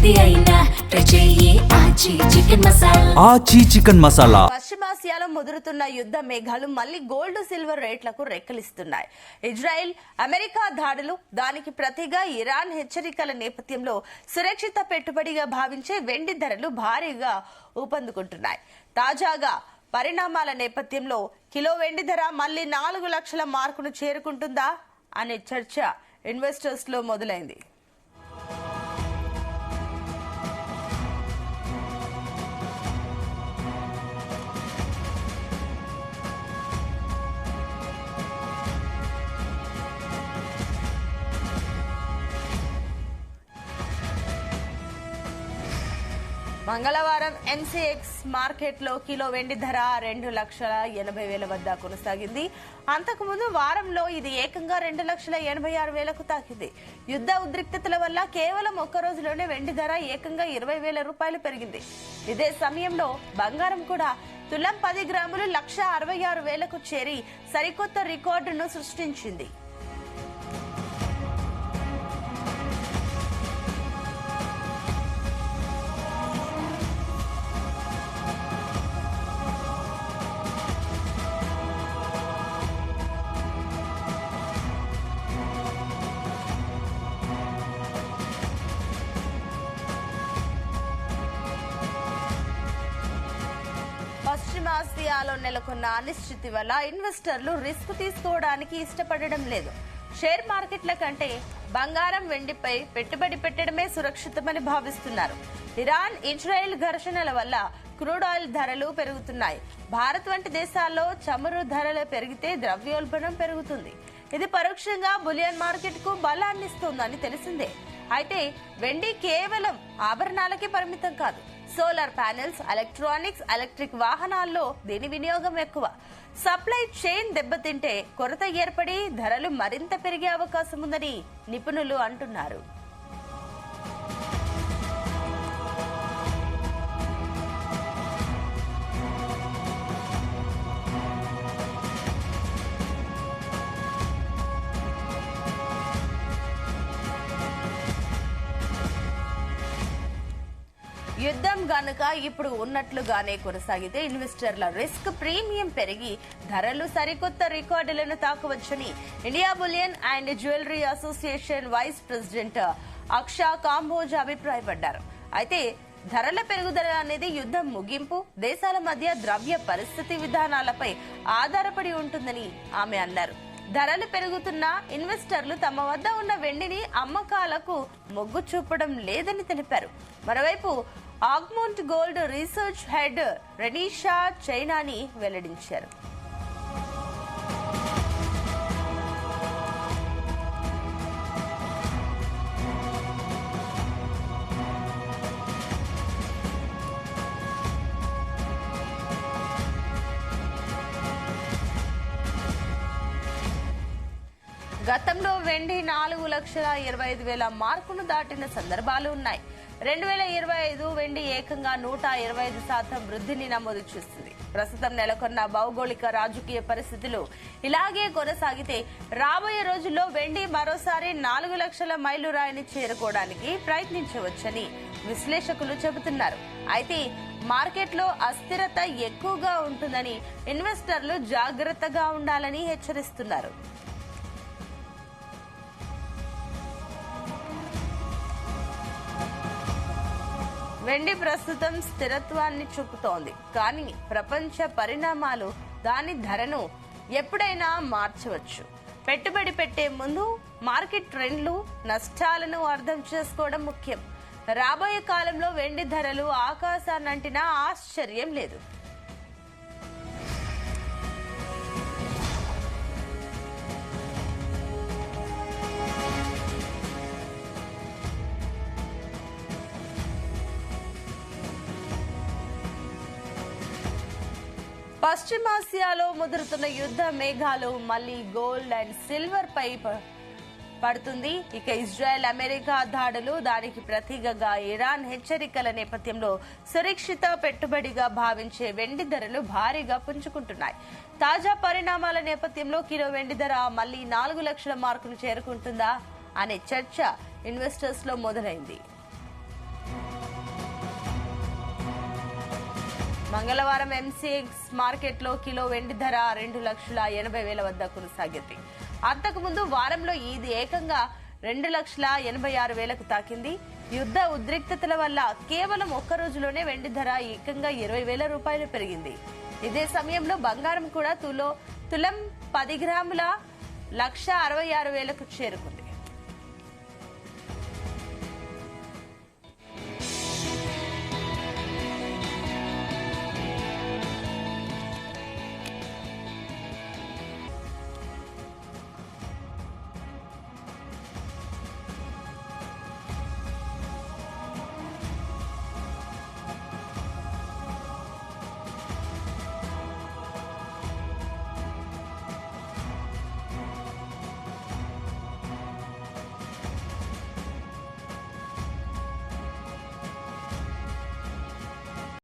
ఏది అయినా ట్రై చెయ్యి ఆచి చికెన్ మసాలా. పశ్చిమాసియాలో ముదురుతున్న యుద్ధ మేఘాలు మళ్లీ గోల్డ్ సిల్వర్ రేట్లకు రెక్కలిస్తున్నాయి. ఇజ్రాయెల్ అమెరికా దాడులు, దానికి ప్రతిగా ఇరాన్ హెచ్చరికల నేపథ్యంలో సురక్షిత పెట్టుబడిగా భావించే వెండి ధరలు భారీగా ఊపందుకుంటున్నాయి. తాజాగా పరిణామాల నేపథ్యంలో కిలో వెండి ధర మళ్లీ 4 లక్షల మార్కును చేరుకుంటుందా అనే చర్చ ఇన్వెస్టర్స్ లో మొదలైంది. మంగళవారం ఎంసీఎక్స్ మార్కెట్లో కిలో వెండి ధర 2,80,000 వద్ద కొనసాగింది. అంతకుముందు వారంలో ఇది ఏకంగా 2,86,000కు తాకింది. యుద్ధ ఉద్రిక్తతల వల్ల కేవలం ఒక్క రోజులోనే వెండి ధర ఏకంగా 20,000 రూపాయలు పెరిగింది. ఇదే సమయంలో బంగారం కూడా తులం 10 గ్రాములు 1,66,000కు చేరి సరికొత్త రికార్డును సృష్టించింది. పశ్చిమాసియాలో నెలకొన్న అనిశ్చితి వల్ల ఇన్వెస్టర్లు రిస్క్ తీసుకోవడానికి ఇష్టపడడం లేదు. షేర్ మార్కెట్ల కంటే బంగారం, వెండిపై పెట్టుబడి పెట్టడమే సురక్షితమని భావిస్తున్నారు. ఇరాన్ ఇజ్రాయెల్ ఘర్షణల వల్ల క్రూడ్ ఆయిల్ ధరలు పెరుగుతున్నాయి. భారత్ వంటి దేశాల్లో చమురు ధరలు పెరిగితే ద్రవ్యోల్బణం పెరుగుతుంది. ఇది పరోక్షంగా బులియన్ మార్కెట్ కు బలాన్నిస్తోందని తెలిసిందే. అయితే వెండి కేవలం ఆభరణాలకే పరిమితం కాదు. సోలార్ ప్యానెల్స్, ఎలక్ట్రానిక్స్, ఎలక్ట్రిక్ వాహనాల్లో దీని వినియోగం ఎక్కువ. సప్లై చైన్ దెబ్బతింటే కొరత ఏర్పడి ధరలు మరింత పెరిగే అవకాశం ఉందని నిపుణులు అంటున్నారు. యుద్ధం గనుక ఇప్పుడు ఉన్నట్లుగానే కొనసాగితే ఇన్వెస్టర్ల రిస్క్ ప్రీమియం పెరిగి ధరలు సరికొత్త రికార్డులను తాకవచ్చని India bullion and jewellery association vice president Aksha Kamboj అభిప్రాయపడ్డారు. అయితే ధరల పెరుగుదల అనేది యుద్ధం ముగింపు, దేశాల మధ్య ద్రవ్య పరిస్థితి విధానాలపై ఆధారపడి ఉంటుందని ఆమె అన్నారు. ధరలు పెరుగుతున్నా ఇన్వెస్టర్లు తమ వద్ద ఉన్న వెండిని అమ్మకాలకు మొగ్గు చూపడం లేదని తెలిపారు. మరోవైపు ఆగ్మౌంట్ గోల్డ్ రీసెర్చ్ హెడ్ రెనీషా చైనాని వెల్లడించారు. గతంలో వెండి 4,25,000 మార్కును దాటిన సందర్భాలు ఉన్నాయి. 2025 వెండి ఏకంగా 125% వృద్ధిని నమోదు చేసింది. ప్రస్తుతం నెలకొన్న భౌగోళిక రాజకీయ పరిస్థితులు ఇలాగే కొనసాగితే రాబోయే రోజుల్లో వెండి మరోసారి 4 లక్షల మైలురాయిని చేరుకోవడానికి ప్రయత్నించవచ్చని విశ్లేషకులు చెబుతున్నారు. అయితే మార్కెట్లో అస్థిరత ఎక్కువగా ఉంటుందని ఇన్వెస్టర్లు జాగ్రత్తగా ఉండాలని హెచ్చరిస్తున్నారు. వెండి ప్రస్తుతం స్థిరత్వాన్ని చూపుతోంది, కానీ ప్రపంచ పరిణామాలు దాని ధరను ఎప్పుడైనా మార్చవచ్చు. పెట్టుబడి పెట్టే ముందు మార్కెట్ ట్రెండ్లు, నష్టాలను అర్థం చేసుకోవడం ముఖ్యం. రాబోయే కాలంలో వెండి ధరలు ఆకాశాన్నంటినా ఆశ్చర్యం లేదు. పశ్చిమాసియాలో ముదురుతున్న యుద్ధ మేఘాలు మళ్లీ గోల్డ్ అండ్ సిల్వర్ పై పడుతుంది. ఇక ఇజ్రాయెల్ అమెరికా దాడులు, దానికి ప్రతీకగా ఇరాన్ హెచ్చరికల నేపథ్యంలో సురక్షిత పెట్టుబడిగా భావించే వెండి ధరలు భారీగా పుంజుకుంటున్నాయి. తాజా పరిణామాల నేపథ్యంలో కిలో వెండి ధర మళ్లీ 4 లక్షల మార్కును చేరుకుంటుందా అనే చర్చ ఇన్వెస్టర్స్ లో మొదలైంది. మంగళవారం ఎంసీఎక్స్ మార్కెట్లో కిలో వెండి ధర 2,80,000 వద్ద కొనసాగింది. అంతకుముందు వారంలో ఇది ఏకంగా 2,86,000కు తాకింది. యుద్ధ ఉద్రిక్తతల వల్ల కేవలం ఒక్క రోజులోనే వెండి ధర ఏకంగా 20,000 రూపాయలు పెరిగింది. ఇదే సమయంలో బంగారం కూడా తులం 10 గ్రాముల 1,66,000కు చేరుకుంది.